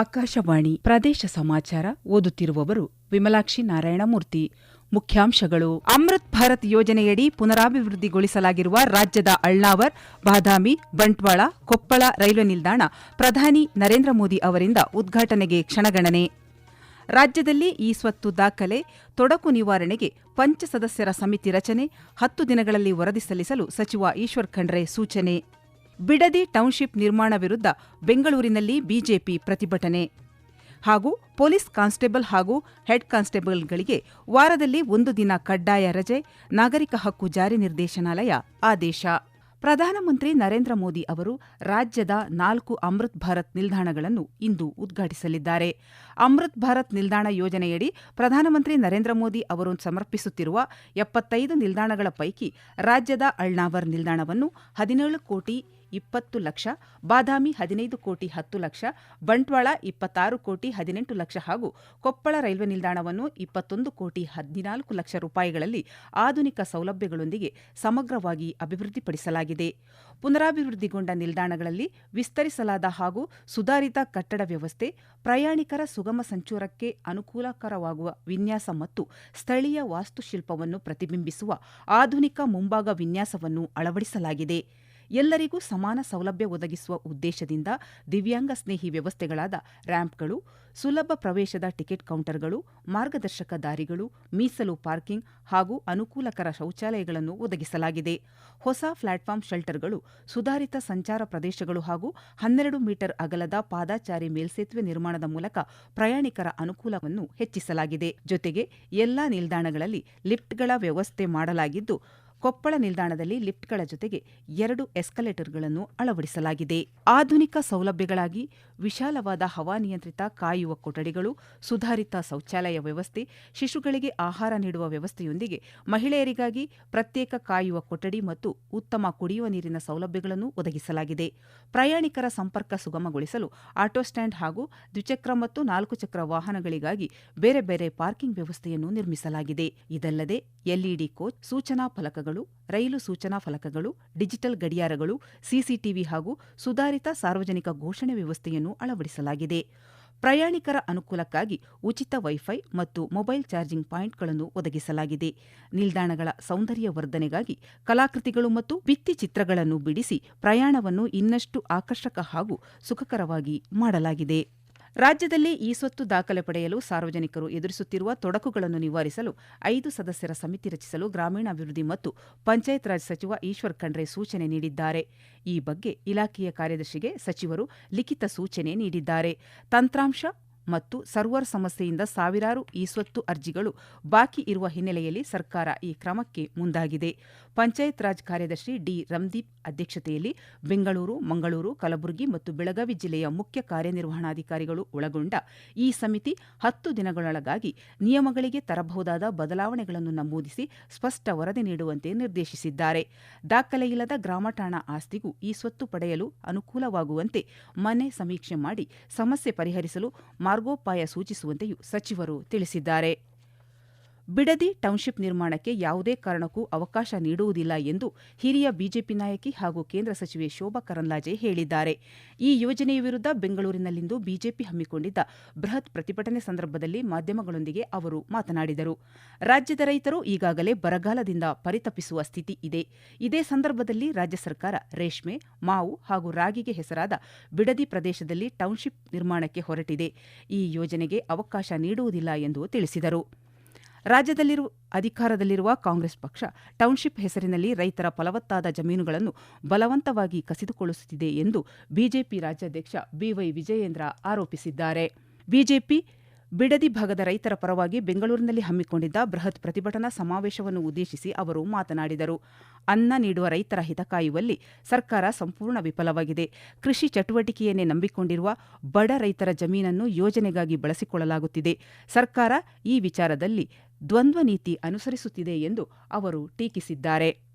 ಆಕಾಶವಾಣಿ ಪ್ರದೇಶ ಸಮಾಚಾರ ಓದುತ್ತಿರುವವರು ವಿಮಲಾಕ್ಷಿ ನಾರಾಯಣಮೂರ್ತಿ. ಮುಖ್ಯಾಂಶಗಳು. ಅಮೃತ್ ಭಾರತ್ ಯೋಜನೆಯಡಿ ಪುನರಾಭಿವೃದ್ಧಿಗೊಳಿಸಲಾಗಿರುವ ರಾಜ್ಯದ ಅಳ್ನಾವರ್, ಬಾದಾಮಿ, ಬಂಟ್ವಾಳ, ಕೊಪ್ಪಳ ರೈಲ್ವೆ ನಿಲ್ದಾಣ ಪ್ರಧಾನಿ ನರೇಂದ್ರ ಮೋದಿ ಅವರಿಂದ ಉದ್ಘಾಟನೆಗೆ ಕ್ಷಣಗಣನೆ. ರಾಜ್ಯದಲ್ಲಿ ಇ-ಸ್ವತ್ತು ದಾಖಲೆ ತೊಡಕು ನಿವಾರಣೆಗೆ ಪಂಚಸದಸ್ಯರ ಸಮಿತಿ ರಚನೆ, 10 ದಿನಗಳಲ್ಲಿ ವರದಿ ಸಲ್ಲಿಸಲು ಸಚಿವ ಈಶ್ವರ್ ಖಂಡ್ರೆ ಸೂಚನೆ. ಬಿಡದಿ ಟೌನ್ಶಿಪ್ ನಿರ್ಮಾಣ ವಿರುದ್ಧ ಬೆಂಗಳೂರಿನಲ್ಲಿ ಬಿಜೆಪಿ ಪ್ರತಿಭಟನೆ. ಹಾಗೂ ಪೊಲೀಸ್ ಕಾನ್ಸ್ಟೇಬಲ್ ಹಾಗೂ ಹೆಡ್ ಕಾನ್ಸ್ಟೇಬಲ್ಗಳಿಗೆ ವಾರದಲ್ಲಿ 1 ದಿನ ಕಡ್ಡಾಯ ರಜೆ, ನಾಗರಿಕ ಹಕ್ಕು ಜಾರಿ ನಿರ್ದೇಶನಾಲಯ ಆದೇಶ. ಪ್ರಧಾನಮಂತ್ರಿ ನರೇಂದ್ರ ಮೋದಿ ಅವರು ರಾಜ್ಯದ 4 ಅಮೃತ್ ಭಾರತ್ ನಿಲ್ದಾಣಗಳನ್ನು ಇಂದು ಉದ್ಘಾಟಿಸಲಿದ್ದಾರೆ. ಅಮೃತ್ ಭಾರತ್ ನಿಲ್ದಾಣ ಯೋಜನೆಯಡಿ ಪ್ರಧಾನಮಂತ್ರಿ ನರೇಂದ್ರ ಮೋದಿ ಅವರು ಸಮರ್ಪಿಸುತ್ತಿರುವ 75 ನಿಲ್ದಾಣಗಳ ಪೈಕಿ ರಾಜ್ಯದ ಅಳ್ನಾವರ್ ನಿಲ್ದಾಣವನ್ನು 17 ಕೋಟಿ 20 ಲಕ್ಷ, ಬಾದಾಮಿ 15 ಕೋಟಿ 10 ಲಕ್ಷ, ಬಂಟ್ವಾಳ 26 ಕೋಟಿ 18 ಲಕ್ಷ ಹಾಗೂ ಕೊಪ್ಪಳ ರೈಲ್ವೆ ನಿಲ್ದಾಣವನ್ನು 21 ಕೋಟಿ 14 ಲಕ್ಷ ರೂಪಾಯಿಗಳಲ್ಲಿ ಆಧುನಿಕ ಸೌಲಭ್ಯಗಳೊಂದಿಗೆ ಸಮಗ್ರವಾಗಿ ಅಭಿವೃದ್ಧಿಪಡಿಸಲಾಗಿದೆ. ಪುನರಾಭಿವೃದ್ಧಿಗೊಂಡ ನಿಲ್ದಾಣಗಳಲ್ಲಿ ವಿಸ್ತರಿಸಲಾದ ಹಾಗೂ ಸುಧಾರಿತ ಕಟ್ಟಡ ವ್ಯವಸ್ಥೆ, ಪ್ರಯಾಣಿಕರ ಸುಗಮ ಸಂಚಾರಕ್ಕೆ ಅನುಕೂಲಕರವಾಗುವ ವಿನ್ಯಾಸ ಮತ್ತು ಸ್ಥಳೀಯ ವಾಸ್ತುಶಿಲ್ಪವನ್ನು ಪ್ರತಿಬಿಂಬಿಸುವ ಆಧುನಿಕ ಮುಂಭಾಗ ವಿನ್ಯಾಸವನ್ನು ಅಳವಡಿಸಲಾಗಿದೆ. ಎಲ್ಲರಿಗೂ ಸಮಾನ ಸೌಲಭ್ಯ ಒದಗಿಸುವ ಉದ್ದೇಶದಿಂದ ದಿವ್ಯಾಂಗ ಸ್ನೇಹಿ ವ್ಯವಸ್ಥೆಗಳಾದ ರ್ಯಾಂಪ್ಗಳು, ಸುಲಭ ಪ್ರವೇಶದ ಟಿಕೆಟ್ ಕೌಂಟರ್ಗಳು, ಮಾರ್ಗದರ್ಶಕ ದಾರಿಗಳು, ಮೀಸಲು ಪಾರ್ಕಿಂಗ್ ಹಾಗೂ ಅನುಕೂಲಕರ ಶೌಚಾಲಯಗಳನ್ನು ಒದಗಿಸಲಾಗಿದೆ. ಹೊಸ ಪ್ಲಾಟ್ಫಾರ್ಮ್ ಶೆಲ್ಟರ್ಗಳು, ಸುಧಾರಿತ ಸಂಚಾರ ಪ್ರದೇಶಗಳು ಹಾಗೂ 12 ಮೀಟರ್ ಅಗಲದ ಪಾದಾಚಾರಿ ಮೇಲ್ಸೇತುವೆ ನಿರ್ಮಾಣದ ಮೂಲಕ ಪ್ರಯಾಣಿಕರ ಅನುಕೂಲವನ್ನು ಹೆಚ್ಚಿಸಲಾಗಿದೆ. ಜೊತೆಗೆ ಎಲ್ಲಾ ನಿಲ್ದಾಣಗಳಲ್ಲಿ ಲಿಫ್ಟ್ಗಳ ವ್ಯವಸ್ಥೆ ಮಾಡಲಾಗಿದ್ದು, ಕೊಪ್ಪಳ ನಿಲ್ದಾಣದಲ್ಲಿ ಲಿಫ್ಟ್ಗಳ ಜೊತೆಗೆ 2 ಎಸ್ಕಲೇಟರ್ಗಳನ್ನು ಅಳವಡಿಸಲಾಗಿದೆ. ಆಧುನಿಕ ಸೌಲಭ್ಯಗಳಾಗಿ ವಿಶಾಲವಾದ ಹವಾನಿಯಂತ್ರಿತ ಕಾಯುವ ಕೊಠಡಿಗಳು, ಸುಧಾರಿತ ಶೌಚಾಲಯ ವ್ಯವಸ್ಥೆ, ಶಿಶುಗಳಿಗೆ ಆಹಾರ ನೀಡುವ ವ್ಯವಸ್ಥೆಯೊಂದಿಗೆ ಮಹಿಳೆಯರಿಗಾಗಿ ಪ್ರತ್ಯೇಕ ಕಾಯುವ ಕೊಠಡಿ ಮತ್ತು ಉತ್ತಮ ಕುಡಿಯುವ ನೀರಿನ ಸೌಲಭ್ಯಗಳನ್ನು ಒದಗಿಸಲಾಗಿದೆ. ಪ್ರಯಾಣಿಕರ ಸಂಪರ್ಕ ಸುಗಮಗೊಳಿಸಲು ಆಟೋ ಸ್ಟ್ಯಾಂಡ್ ಹಾಗೂ ದ್ವಿಚಕ್ರ ಮತ್ತು 4 ಚಕ್ರ ವಾಹನಗಳಿಗಾಗಿ ಬೇರೆ ಬೇರೆ ಪಾರ್ಕಿಂಗ್ ವ್ಯವಸ್ಥೆಯನ್ನು ನಿರ್ಮಿಸಲಾಗಿದೆ. ಇದಲ್ಲದೆ ಎಲ್ಇಡಿ ಕೋಚ್, ಸೂಚನಾ ಫಲಕಗಳು, ರೈಲು ಸೂಚನಾ ಫಲಕಗಳು, ಡಿಜಿಟಲ್ ಗಡಿಯಾರಗಳು, ಸಿಸಿಟಿವಿ ಹಾಗೂ ಸುಧಾರಿತ ಸಾರ್ವಜನಿಕ ಘೋಷಣೆ ವ್ಯವಸ್ಥೆಯನ್ನು ಅಳವಡಿಸಲಾಗಿದೆ. ಪ್ರಯಾಣಿಕರ ಅನುಕೂಲಕ್ಕಾಗಿ ಉಚಿತ ವೈಫೈ ಮತ್ತು ಮೊಬೈಲ್ ಚಾರ್ಜಿಂಗ್ ಪಾಯಿಂಟ್ಗಳನ್ನು ಒದಗಿಸಲಾಗಿದೆ. ನಿಲ್ದಾಣಗಳ ಸೌಂದರ್ಯವರ್ಧನೆಗಾಗಿ ಕಲಾಕೃತಿಗಳು ಮತ್ತು ಭಿತ್ತಿಚಿತ್ರಗಳನ್ನು ಬಿಡಿಸಿ ಪ್ರಯಾಣವನ್ನು ಇನ್ನಷ್ಟು ಆಕರ್ಷಕ ಹಾಗೂ ಸುಖಕರವಾಗಿ ಮಾಡಲಾಗಿದೆ. ರಾಜ್ಯದಲ್ಲಿ ಇ-ಸ್ವತ್ತು ದಾಖಲೆ ಪಡೆಯಲು ಸಾರ್ವಜನಿಕರು ಎದುರಿಸುತ್ತಿರುವ ತೊಡಕುಗಳನ್ನು ನಿವಾರಿಸಲು 5 ಸದಸ್ಯರ ಸಮಿತಿ ರಚಿಸಲು ಗ್ರಾಮೀಣಾಭಿವೃದ್ಧಿ ಮತ್ತು ಪಂಚಾಯತ್ ರಾಜ್ ಸಚಿವ ಈಶ್ವರ್ ಖಂಡ್ರೆ ಸೂಚನೆ ನೀಡಿದ್ದಾರೆ. ಈ ಬಗ್ಗೆ ಇಲಾಖೆಯ ಕಾರ್ಯದರ್ಶಿಗೆ ಸಚಿವರು ಲಿಖಿತ ಸೂಚನೆ ನೀಡಿದ್ದಾರೆ. ತಂತ್ರಾಂಶ ಮತ್ತು ಸರ್ವರ್ ಸಮಸ್ಯೆಯಿಂದ ಸಾವಿರಾರು ಇ-ಸ್ವತ್ತು ಅರ್ಜಿಗಳು ಬಾಕಿ ಇರುವ ಹಿನ್ನೆಲೆಯಲ್ಲಿ ಸರ್ಕಾರ ಈ ಕ್ರಮಕ್ಕೆ ಮುಂದಾಗಿದೆ. ಪಂಚಾಯತ್ ರಾಜ್ ಕಾರ್ಯದರ್ಶಿ ಡಿ. ರಂದೀಪ್ ಅಧ್ಯಕ್ಷತೆಯಲ್ಲಿ ಬೆಂಗಳೂರು, ಮಂಗಳೂರು, ಕಲಬುರಗಿ ಮತ್ತು ಬೆಳಗಾವಿ ಜಿಲ್ಲೆಯ ಮುಖ್ಯ ಕಾರ್ಯನಿರ್ವಹಣಾಧಿಕಾರಿಗಳು ಒಳಗೊಂಡ ಈ ಸಮಿತಿ 10 ದಿನಗಳೊಳಗಾಗಿ ನಿಯಮಗಳಿಗೆ ತರಬಹುದಾದ ಬದಲಾವಣೆಗಳನ್ನು ನಮೂದಿಸಿ ಸ್ಪಷ್ಟ ವರದಿ ನೀಡುವಂತೆ ನಿರ್ದೇಶಿಸಿದ್ದಾರೆ. ದಾಖಲೆಯಿಲ್ಲದ ಗ್ರಾಮಠಾಣ ಆಸ್ತಿಗೂ ಇ-ಸ್ವತ್ತು ಪಡೆಯಲು ಅನುಕೂಲವಾಗುವಂತೆ ಮನೆ ಸಮೀಕ್ಷೆ ಮಾಡಿ ಸಮಸ್ಯೆ ಪರಿಹರಿಸಲು ಮಾರ್ಗೋಪಾಯ ಸೂಚಿಸುವಂತೆಯೂ ಸಚಿವರು ತಿಳಿಸಿದ್ದಾರೆ. ಬಿಡದಿ ಟೌನ್ಶಿಪ್ ನಿರ್ಮಾಣಕ್ಕೆ ಯಾವುದೇ ಕಾರಣಕ್ಕೂ ಅವಕಾಶ ನೀಡುವುದಿಲ್ಲ ಎಂದು ಹಿರಿಯ ಬಿಜೆಪಿ ನಾಯಕಿ ಹಾಗೂ ಕೇಂದ್ರ ಸಚಿವೆ ಶೋಭಾ ಕರಂದ್ಲಾಜೆ ಹೇಳಿದ್ದಾರೆ. ಈ ಯೋಜನೆಯ ವಿರುದ್ಧ ಬೆಂಗಳೂರಿನಲ್ಲಿಂದು ಬಿಜೆಪಿ ಹಮ್ಮಿಕೊಂಡಿದ್ದ ಬೃಹತ್ ಪ್ರತಿಭಟನೆ ಸಂದರ್ಭದಲ್ಲಿ ಮಾಧ್ಯಮಗಳೊಂದಿಗೆ ಅವರು ಮಾತನಾಡಿದರು. ರಾಜ್ಯದ ರೈತರು ಈಗಾಗಲೇ ಬರಗಾಲದಿಂದ ಪರಿತಪಿಸುವ ಸ್ಥಿತಿ ಇದೆ. ಇದೇ ಸಂದರ್ಭದಲ್ಲಿ ರಾಜ್ಯ ಸರ್ಕಾರ ರೇಷ್ಮೆ, ಮಾವು ಹಾಗೂ ರಾಗಿಗೆ ಹೆಸರಾದ ಬಿಡದಿ ಪ್ರದೇಶದಲ್ಲಿ ಟೌನ್ಶಿಪ್ ನಿರ್ಮಾಣಕ್ಕೆ ಹೊರಟಿದೆ. ಈ ಯೋಜನೆಗೆ ಅವಕಾಶ ನೀಡುವುದಿಲ್ಲ ಎಂದು ತಿಳಿಸಿದರು. ರಾಜ್ಯದಲ್ಲಿರುವ ಅಧಿಕಾರದಲ್ಲಿರುವ ಕಾಂಗ್ರೆಸ್ ಪಕ್ಷ ಟೌನ್ಶಿಪ್ ಹೆಸರಿನಲ್ಲಿ ರೈತರ ಫಲವತ್ತಾದ ಜಮೀನುಗಳನ್ನು ಬಲವಂತವಾಗಿ ಕಸಿದುಕೊಳ್ಳುತ್ತಿದೆ ಎಂದು ಬಿಜೆಪಿ ರಾಜ್ಯಾಧ್ಯಕ್ಷ ಬಿವೈ ವಿಜಯೇಂದ್ರ ಆರೋಪಿಸಿದ್ದಾರೆ. ಬಿಜೆಪಿ ಬಿಡದಿ ಭಾಗದ ರೈತರ ಪರವಾಗಿ ಬೆಂಗಳೂರಿನಲ್ಲಿ ಹಮ್ಮಿಕೊಂಡಿದ್ದ ಬೃಹತ್ ಪ್ರತಿಭಟನಾ ಸಮಾವೇಶವನ್ನು ಉದ್ದೇಶಿಸಿ ಅವರು ಮಾತನಾಡಿದರು. ಅನ್ನ ನೀಡುವ ರೈತರ ಹಿತ ಕಾಯುವಲ್ಲಿ ಸರ್ಕಾರ ಸಂಪೂರ್ಣ ವಿಫಲವಾಗಿದೆ. ಕೃಷಿ ಚಟುವಟಿಕೆಯನ್ನೇ ನಂಬಿಕೊಂಡಿರುವ ಬಡ ರೈತರ ಜಮೀನನ್ನು ಯೋಜನೆಗಾಗಿ ಬಳಸಿಕೊಳ್ಳಲಾಗುತ್ತಿದೆ. ಸರ್ಕಾರ ಈ ವಿಚಾರದಲ್ಲಿ ದ್ವಂದ್ವ ನೀತಿ ಅನುಸರಿಸುತ್ತಿದೆ ಎಂದು ಅವರು ಟೀಕಿಸಿದ್ದಾರೆ.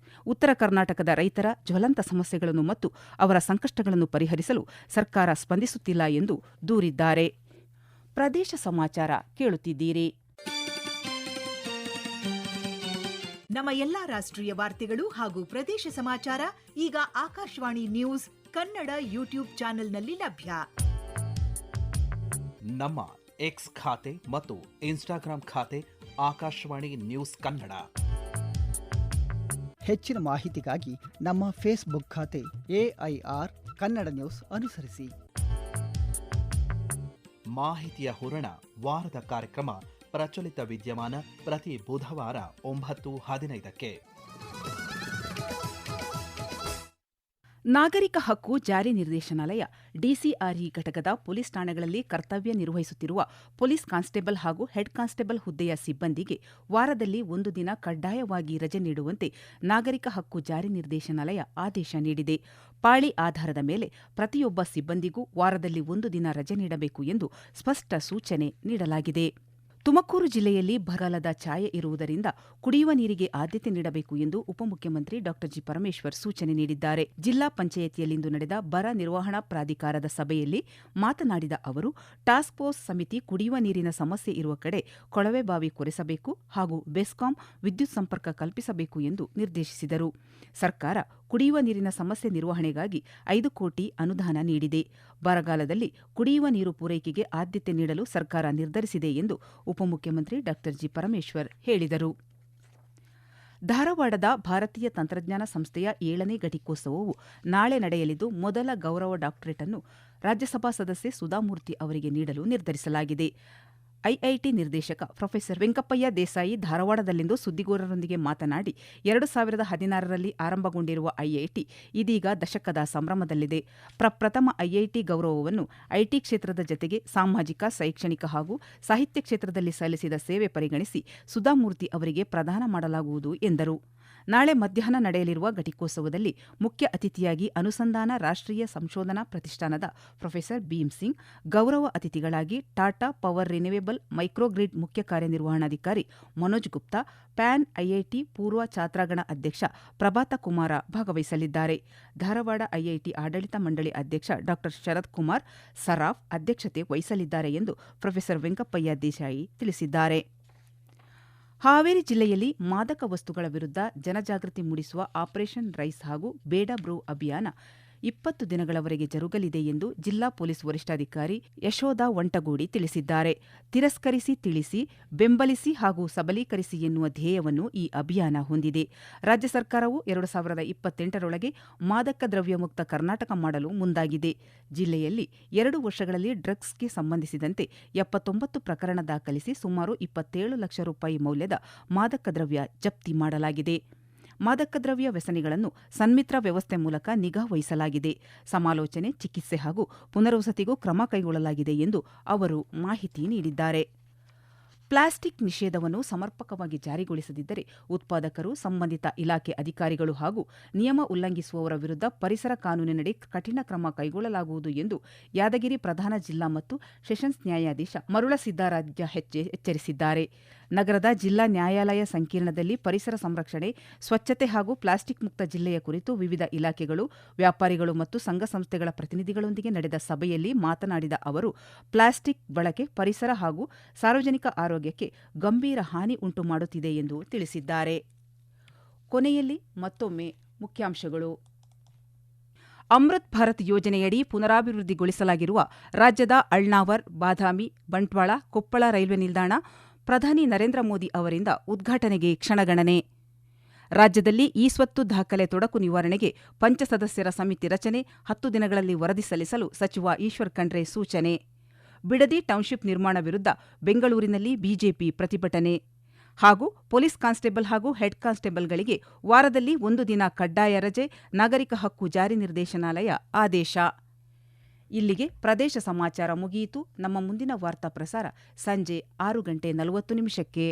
ಉತ್ತರ ಕರ್ನಾಟಕದ ರೈತರ ಜ್ವಲಂತ ಸಮಸ್ಯೆಗಳನ್ನು ಮತ್ತು ಅವರ ಸಂಕಷ್ಟಗಳನ್ನು ಪರಿಹರಿಸಲು ಸರ್ಕಾರ ಸ್ಪಂದಿಸುತ್ತಿಲ್ಲ ಎಂದು ದೂರಿದ್ದಾರೆ. ಪ್ರದೇಶ ಸಮಾಚಾರ ಕೇಳುತ್ತಿದ್ದೀರಿ. ನಮ್ಮ ಎಲ್ಲಾ ರಾಷ್ಟ್ರೀಯ ವಾರ್ತೆಗಳು ಹಾಗೂ ಪ್ರದೇಶ ಸಮಾಚಾರ ಈಗ ಆಕಾಶವಾಣಿ ನ್ಯೂಸ್ ಕನ್ನಡ ಯೂಟ್ಯೂಬ್ ಚಾನೆಲ್ನಲ್ಲಿ ಲಭ್ಯ. ನಮ್ಮ ಎಕ್ಸ್ ಖಾತೆ ಮತ್ತು ಇನ್ಸ್ಟಾಗ್ರಾಂ ಖಾತೆ ಆಕಾಶವಾಣಿ ನ್ಯೂಸ್ ಕನ್ನಡ. ಹೆಚ್ಚಿನ ಮಾಹಿತಿಗಾಗಿ ನಮ್ಮ ಫೇಸ್ಬುಕ್ ಖಾತೆ AIR ಕನ್ನಡ ನ್ಯೂಸ್ ಅನುಸರಿಸಿ. ಮಾಹಿತಿಯ ಹೂರಣ ವಾರದ ಕಾರ್ಯಕ್ರಮ ಪ್ರಚಲಿತ ವಿದ್ಯಮಾನ ಪ್ರತಿ ಬುಧವಾರ 9:15ಕ್ಕೆ. ನಾಗರಿಕ ಹಕ್ಕು ಜಾರಿ ನಿರ್ದೇಶನಾಲಯ ಡಿಸಿಆರ್ಇ ಘಟಕದ ಪೊಲೀಸ್ ಠಾಣೆಗಳಲ್ಲಿ ಕರ್ತವ್ಯ ನಿರ್ವಹಿಸುತ್ತಿರುವ ಪೊಲೀಸ್ ಕಾನ್ಸ್ಟೇಬಲ್ ಹಾಗೂ ಹೆಡ್ ಕಾನ್ಸ್ಟೇಬಲ್ ಹುದ್ದೆಯ ಸಿಬ್ಬಂದಿಗೆ ವಾರದಲ್ಲಿ ಒಂದು ದಿನ ಕಡ್ಡಾಯವಾಗಿ ರಜೆ ನೀಡುವಂತೆ ನಾಗರಿಕ ಹಕ್ಕು ಜಾರಿ ನಿರ್ದೇಶನಾಲಯ ಆದೇಶ ನೀಡಿದೆ. ಪಾಳಿ ಆಧಾರದ ಮೇಲೆ ಪ್ರತಿಯೊಬ್ಬ ಸಿಬ್ಬಂದಿಗೂ ವಾರದಲ್ಲಿ ಒಂದು ದಿನ ರಜೆ ನೀಡಬೇಕು ಎಂದು ಸ್ಪಷ್ಟ ಸೂಚನೆ ನೀಡಲಾಗಿದೆ. ತುಮಕೂರು ಜಿಲ್ಲೆಯಲ್ಲಿ ಬರಗಾಲದ ಛಾಯೆ ಇರುವುದರಿಂದ ಕುಡಿಯುವ ನೀರಿಗೆ ಆದ್ಯತೆ ನೀಡಬೇಕು ಎಂದು ಉಪಮುಖ್ಯಮಂತ್ರಿ ಡಾ ಜಿ. ಪರಮೇಶ್ವರ್ ಸೂಚನೆ ನೀಡಿದ್ದಾರೆ. ಜಿಲ್ಲಾ ಪಂಚಾಯಿತಿಯಲ್ಲಿಂದು ನಡೆದ ಬರ ನಿರ್ವಹಣಾ ಪ್ರಾಧಿಕಾರದ ಸಭೆಯಲ್ಲಿ ಮಾತನಾಡಿದ ಅವರು, ಟಾಸ್ಕ್ ಫೋರ್ಸ್ ಸಮಿತಿ ಕುಡಿಯುವ ನೀರಿನ ಸಮಸ್ಯೆ ಇರುವ ಕಡೆ ಕೊಳವೆ ಬಾವಿ ಕೊರೆಸಬೇಕು ಹಾಗೂ ಬೆಸ್ಕಾಂ ವಿದ್ಯುತ್ ಸಂಪರ್ಕ ಕಲ್ಪಿಸಬೇಕು ಎಂದು ನಿರ್ದೇಶಿಸಿದರು. ಸರ್ಕಾರ ಕುಡಿಯುವ ನೀರಿನ ಸಮಸ್ಯೆ ನಿರ್ವಹಣೆಗಾಗಿ 5 ಕೋಟಿ ಅನುದಾನ ನೀಡಿದೆ. ಬರಗಾಲದಲ್ಲಿ ಕುಡಿಯುವ ನೀರು ಪೂರೈಕೆಗೆ ಆದ್ಯತೆ ನೀಡಲು ಸರ್ಕಾರ ನಿರ್ಧರಿಸಿದೆ ಎಂದು ಉಪಮುಖ್ಯಮಂತ್ರಿ ಡಾ ಜಿ. ಪರಮೇಶ್ವರ್ ಹೇಳಿದರು. ಧಾರವಾಡದ ಭಾರತೀಯ ತಂತ್ರಜ್ಞಾನ ಸಂಸ್ಥೆಯ 7ನೇ ಘಟಿಕೋತ್ಸವವು ನಾಳೆ ನಡೆಯಲಿದ್ದು, ಮೊದಲ ಗೌರವ ಡಾಕ್ಟರೇಟ್ ಅನ್ನು ರಾಜ್ಯಸಭಾ ಸದಸ್ಯೆ ಸುಧಾಮೂರ್ತಿ ಅವರಿಗೆ ನೀಡಲು ನಿರ್ಧರಿಸಲಾಗಿದೆ. ಐಐಟಿ ನಿರ್ದೇಶಕ ಪ್ರೊಫೆಸರ್ ವೆಂಕಪ್ಪಯ್ಯ ದೇಸಾಯಿ ಧಾರವಾಡದಲ್ಲಿಂದು ಸುದ್ದಿಗಾರರೊಂದಿಗೆ ಮಾತನಾಡಿ, 2016ರಲ್ಲಿ ಆರಂಭಗೊಂಡಿರುವ ಐಐಟಿ ಇದೀಗ ದಶಕದ ಸಂಭ್ರಮದಲ್ಲಿದೆ. ಪ್ರಥಮ ಐಐಟಿ ಗೌರವವನ್ನು ಐಟಿ ಕ್ಷೇತ್ರದ ಜತೆಗೆ ಸಾಮಾಜಿಕ, ಶೈಕ್ಷಣಿಕ ಹಾಗೂ ಸಾಹಿತ್ಯ ಕ್ಷೇತ್ರದಲ್ಲಿ ಸಲ್ಲಿಸಿದ ಸೇವೆ ಪರಿಗಣಿಸಿ ಸುಧಾಮೂರ್ತಿ ಅವರಿಗೆ ಪ್ರದಾನ ಮಾಡಲಾಗುವುದು ಎಂದರು. ನಾಳೆ ಮಧ್ಯಾಹ್ನ ನಡೆಯಲಿರುವ ಘಟಿಕೋತ್ಸವದಲ್ಲಿ ಮುಖ್ಯ ಅತಿಥಿಯಾಗಿ ಅನುಸಂಧಾನ ರಾಷ್ಟ್ರೀಯ ಸಂಶೋಧನಾ ಪ್ರತಿಷ್ಠಾನದ ಪ್ರೊಫೆಸರ್ ಭೀಮ್ ಸಿಂಗ್, ಗೌರವ ಅತಿಥಿಗಳಾಗಿ ಟಾಟಾ ಪವರ್ ರಿನ್ಯೂವೇಬಲ್ ಮೈಕ್ರೋಗ್ರಿಡ್ ಮುಖ್ಯ ಕಾರ್ಯನಿರ್ವಹಣಾಧಿಕಾರಿ ಮನೋಜ್ ಗುಪ್ತಾ, ಪ್ಯಾನ್ ಐಐಟಿ ಪೂರ್ವ ಛಾತ್ರಾಗಣ ಅಧ್ಯಕ್ಷ ಪ್ರಭಾತ ಕುಮಾರ ಭಾಗವಹಿಸಲಿದ್ದಾರೆ. ಧಾರವಾಡ ಐಐಟಿ ಆಡಳಿತ ಮಂಡಳಿ ಅಧ್ಯಕ್ಷ ಡಾ ಶರತ್ ಕುಮಾರ್ ಸರಾಫ್ ಅಧ್ಯಕ್ಷತೆ ವಹಿಸಲಿದ್ದಾರೆ ಎಂದು ಪ್ರೊಫೆಸರ್ ವೆಂಕಪ್ಪಯ್ಯ ದೇಸಾಯಿ ತಿಳಿಸಿದ್ದಾರೆ. ಹಾವೇರಿ ಜಿಲ್ಲೆಯಲ್ಲಿ ಮಾದಕ ವಸ್ತುಗಳ ವಿರುದ್ಧ ಜನಜಾಗೃತಿ ಮೂಡಿಸುವ ಆಪರೇಷನ್ ರೈಸ್ ಹಾಗೂ ಬೇಡ ಬ್ರೋ ಅಭಿಯಾನ 20 ದಿನಗಳವರೆಗೆ ಜರುಗಲಿದೆ ಎಂದು ಜಿಲ್ಲಾ ಪೊಲೀಸ್ ವರಿಷ್ಠಾಧಿಕಾರಿ ಯಶೋಧ ವಂಟಗೋಡಿ ತಿಳಿಸಿದ್ದಾರೆ. ತಿರಸ್ಕರಿಸಿ ತಿಳಿಸಿ, ಬೆಂಬಲಿಸಿ ಹಾಗೂ ಸಬಲೀಕರಿಸಿ ಎನ್ನುವ ಧ್ಯೇಯವನ್ನು ಈ ಅಭಿಯಾನ ಹೊಂದಿದೆ. ರಾಜ್ಯ ಸರ್ಕಾರವು 2028ರೊಳಗೆ ಮಾದಕ ದ್ರವ್ಯ ಮುಕ್ತ ಕರ್ನಾಟಕ ಮಾಡಲು ಮುಂದಾಗಿದೆ. ಜಿಲ್ಲೆಯಲ್ಲಿ 2 ವರ್ಷಗಳಲ್ಲಿ ಡ್ರಗ್ಸ್ಗೆ ಸಂಬಂಧಿಸಿದಂತೆ 79 ಪ್ರಕರಣ ದಾಖಲಿಸಿ ಸುಮಾರು 27 ಲಕ್ಷ ರೂಪಾಯಿ ಮೌಲ್ಯದ ಮಾದಕ ದ್ರವ್ಯ ಜಪ್ತಿ ಮಾಡಲಾಗಿದೆ. ಮಾದಕ ದ್ರವ್ಯ ವ್ಯಸನಿಗಳನ್ನು ಸನ್ಮಿತ್ರ ವ್ಯವಸ್ಥೆ ಮೂಲಕ ನಿಗಾ ವಹಿಸಲಾಗಿದೆ. ಸಮಾಲೋಚನೆ, ಚಿಕಿತ್ಸೆ ಹಾಗೂ ಪುನರ್ವಸತಿಗೂ ಕ್ರಮ ಕೈಗೊಳ್ಳಲಾಗಿದೆ ಎಂದು ಅವರು ಮಾಹಿತಿ ನೀಡಿದ್ದಾರೆ. ಪ್ಲಾಸ್ಟಿಕ್ ನಿಷೇಧವನ್ನು ಸಮರ್ಪಕವಾಗಿ ಜಾರಿಗೊಳಿಸದಿದ್ದರೆ ಉತ್ಪಾದಕರು, ಸಂಬಂಧಿತ ಇಲಾಖೆ ಅಧಿಕಾರಿಗಳು ಹಾಗೂ ನಿಯಮ ಉಲ್ಲಂಘಿಸುವವರ ವಿರುದ್ಧ ಪರಿಸರ ಕಾನೂನಿನಡಿ ಕಠಿಣ ಕ್ರಮ ಕೈಗೊಳ್ಳಲಾಗುವುದು ಎಂದು ಯಾದಗಿರಿ ಪ್ರಧಾನ ಜಿಲ್ಲಾ ಮತ್ತು ಸೆಷನ್ಸ್ ನ್ಯಾಯಾಧೀಶ ಮರುಳಸಿದ್ದರಾಜ ಎಚ್ಚರಿಸಿದ್ದಾರೆ. ನಗರದ ಜಿಲ್ಲಾ ನ್ಯಾಯಾಲಯ ಸಂಕೀರ್ಣದಲ್ಲಿ ಪರಿಸರ ಸಂರಕ್ಷಣೆ, ಸ್ವಚ್ಛತೆ ಹಾಗೂ ಪ್ಲಾಸ್ಟಿಕ್ ಮುಕ್ತ ಜಿಲ್ಲೆಯ ಕುರಿತು ವಿವಿಧ ಇಲಾಖೆಗಳು, ವ್ಯಾಪಾರಿಗಳು ಮತ್ತು ಸಂಘ ಸಂಸ್ಥೆಗಳ ಪ್ರತಿನಿಧಿಗಳೊಂದಿಗೆ ನಡೆದ ಸಭೆಯಲ್ಲಿ ಮಾತನಾಡಿದ ಅವರು, ಪ್ಲಾಸ್ಟಿಕ್ ಬಳಕೆ ಪರಿಸರ ಹಾಗೂ ಸಾರ್ವಜನಿಕ ಆರೋಗ್ಯಕ್ಕೆ ಗಂಭೀರ ಹಾನಿ ಉಂಟು ಮಾಡುತ್ತಿದೆ ಎಂದು ತಿಳಿಸಿದ್ದಾರೆ. ಕೊನೆಯಲ್ಲಿ ಮತ್ತೊಮ್ಮೆ ಮುಖ್ಯಾಂಶಗಳು. ಅಮೃತ್ ಭಾರತ್ ಯೋಜನೆಯಡಿ ಪುನರಾಭಿವೃದ್ಧಿಗೊಳಿಸಲಾಗಿರುವ ರಾಜ್ಯದ ಅಳ್ನಾವರ್, ಬಾದಾಮಿ, ಬಂಟ್ವಾಳ, ಕೊಪ್ಪಳ ರೈಲ್ವೆ ನಿಲ್ದಾಣ ಪ್ರಧಾನಿ ನರೇಂದ್ರ ಮೋದಿ ಅವರಿಂದ ಉದ್ಘಾಟನೆಗೆ ಕ್ಷಣಗಣನೆ. ರಾಜ್ಯದಲ್ಲಿ ಇ-ಸ್ವತ್ತು ದಾಖಲೆ ತೊಡಕು ನಿವಾರಣೆಗೆ ಪಂಚಸದಸ್ಯರ ಸಮಿತಿ ರಚನೆ, 10 ದಿನಗಳಲ್ಲಿ ವರದಿ ಸಲ್ಲಿಸಲು ಸಚಿವ ಈಶ್ವರ್ ಖಂಡ್ರೆ ಸೂಚನೆ. ಬಿಡದಿ ಟೌನ್ಶಿಪ್ ನಿರ್ಮಾಣ ವಿರುದ್ಧ ಬೆಂಗಳೂರಿನಲ್ಲಿ ಬಿಜೆಪಿ ಪ್ರತಿಭಟನೆ. ಹಾಗೂ ಪೊಲೀಸ್ ಕಾನ್ಸ್ಟೇಬಲ್ ಹಾಗೂ ಹೆಡ್ ಕಾನ್ಸ್ಟೇಬಲ್ಗಳಿಗೆ ವಾರದಲ್ಲಿ 1 ದಿನ ಕಡ್ಡಾಯ ರಜೆ, ನಾಗರಿಕ ಹಕ್ಕು ಜಾರಿ ನಿರ್ದೇಶನಾಲಯ ಆದೇಶ. ಇಲ್ಲಿಗೆ ಪ್ರದೇಶ ಸಮಾಚಾರ ಮುಗಿಯಿತು. ನಮ್ಮ ಮುಂದಿನ ವಾರ್ತಾ ಪ್ರಸಾರ ಸಂಜೆ 6:40 ನಿಮಿಷಕ್ಕೆ.